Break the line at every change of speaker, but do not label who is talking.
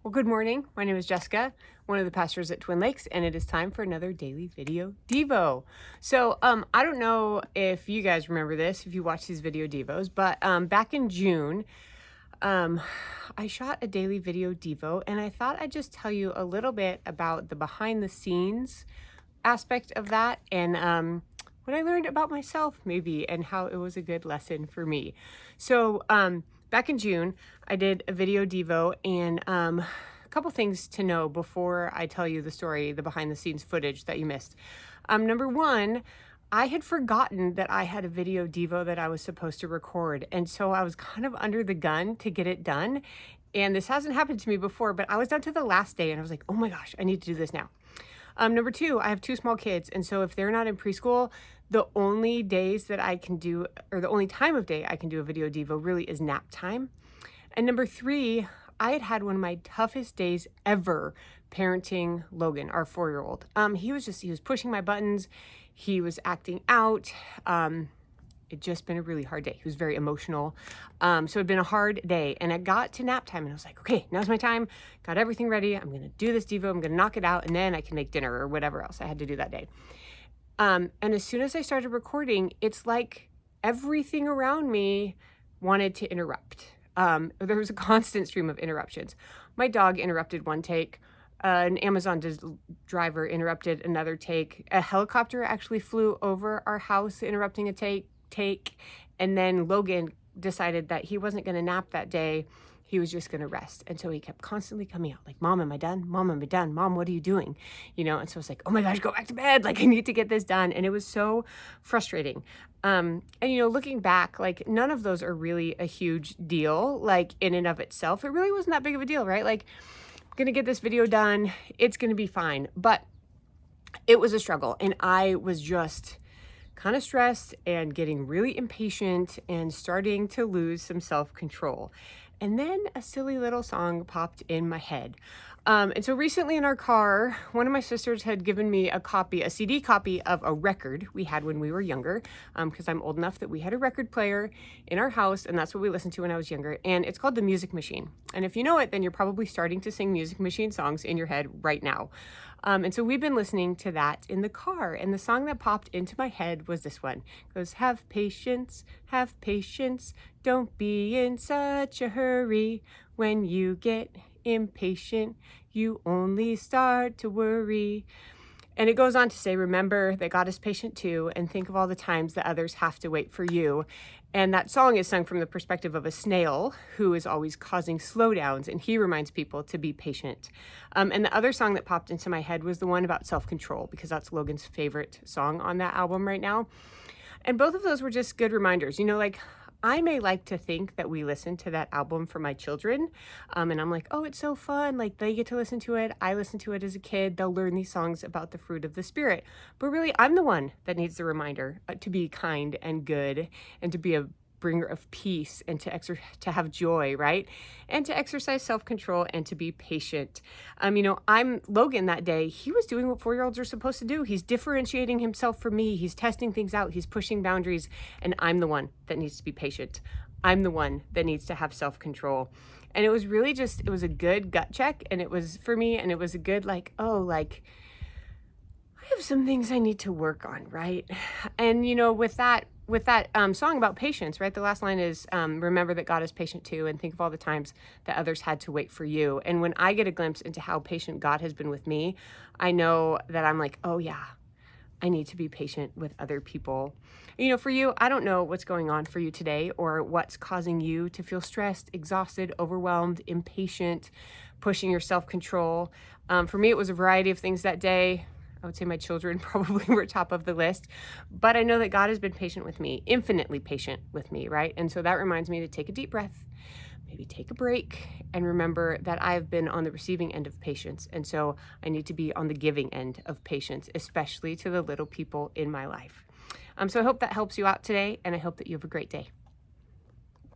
Well, good morning. My name is Jessica, one of the pastors at Twin Lakes, and it is time for another daily video Devo. So, I don't know if you guys remember this, if you watch these video Devos, but back in June, I shot a daily video Devo, and I thought I'd just tell you a little bit about the behind the scenes aspect of that and what I learned about myself maybe and how it was a good lesson for me. So, back in June, I did a video Devo, and a couple things to know before I tell you the story, the behind the scenes footage that you missed. Number one, I had forgotten that I had a video Devo that I was supposed to record, and so I was kind of under the gun to get it done. And this hasn't happened to me before, but I was down to the last day and I was like, oh my gosh, I need to do this now. Number two, I have two small kids, and so if they're not in preschool, the only days that I can do, or the only time of day I can do a video Devo really is nap time. And number three, I had had one of my toughest days ever parenting Logan, our 4-year-old. He was pushing my buttons. He was acting out. It'd just been a really hard day. He was very emotional. So it'd been a hard day, and I got to nap time and I was like, okay, now's my time. Got everything ready. I'm going to do this Devo. I'm going to knock it out, and then I can make dinner or whatever else I had to do that day. And as soon as I started recording, it's like everything around me wanted to interrupt. There was a constant stream of interruptions. My dog interrupted one take. An Amazon driver interrupted another take. A helicopter actually flew over our house, interrupting a take. And then Logan decided that he wasn't going to nap that day. He was just going to rest. And so he kept constantly coming out like, Mom, am I done? Mom, am I done? Mom, what are you doing? And so I was like, oh my gosh, go back to bed. Like, I need to get this done. And it was so frustrating. And looking back, like, none of those are really a huge deal, like in and of itself. It really wasn't that big of a deal, right? Like, I'm going to get this video done. It's going to be fine. But it was a struggle. And I was just kind of stressed and getting really impatient and starting to lose some self-control. And then a silly little song popped in my head. And so recently in our car, one of my sisters had given me a CD copy of a record we had when we were younger, because I'm old enough that we had a record player in our house, and that's what we listened to when I was younger. And it's called The Music Machine. And if you know it, then you're probably starting to sing Music Machine songs in your head right now. And so we've been listening to that in the car, and the song that popped into my head was this one. It goes, have patience, don't be in such a hurry. When you get impatient, you only start to worry. And it goes on to say, remember that God is patient too, and think of all the times that others have to wait for you. And that song is sung from the perspective of a snail who is always causing slowdowns, and he reminds people to be patient. And the other song that popped into my head was the one about self-control, because that's Logan's favorite song on that album right now. And both of those were just good reminders. I may like to think that we listen to that album for my children. And I'm like, oh, it's so fun. Like, they get to listen to it. I listened to it as a kid. They'll learn these songs about the fruit of the Spirit. But really, I'm the one that needs the reminder to be kind and good and to be a bringer of peace and to have joy, right? And to exercise self-control and to be patient. I'm Logan that day. He was doing what 4-year-olds are supposed to do. He's differentiating himself from me. He's testing things out. He's pushing boundaries. And I'm the one that needs to be patient. I'm the one that needs to have self-control. And it was really it was a good gut check. And it was for me, and it was a good I have some things I need to work on, right? And with that song about patience, right? The last line is, remember that God is patient too, and think of all the times that others had to wait for you. And when I get a glimpse into how patient God has been with me, I know that I'm like, oh yeah, I need to be patient with other people. For you, I don't know what's going on for you today or what's causing you to feel stressed, exhausted, overwhelmed, impatient, pushing your self-control. For me, it was a variety of things that day. I would say my children probably were top of the list, but I know that God has been patient with me, infinitely patient with me, right? And so that reminds me to take a deep breath, maybe take a break, and remember that I've been on the receiving end of patience. And so I need to be on the giving end of patience, especially to the little people in my life. So I hope that helps you out today, and I hope that you have a great day.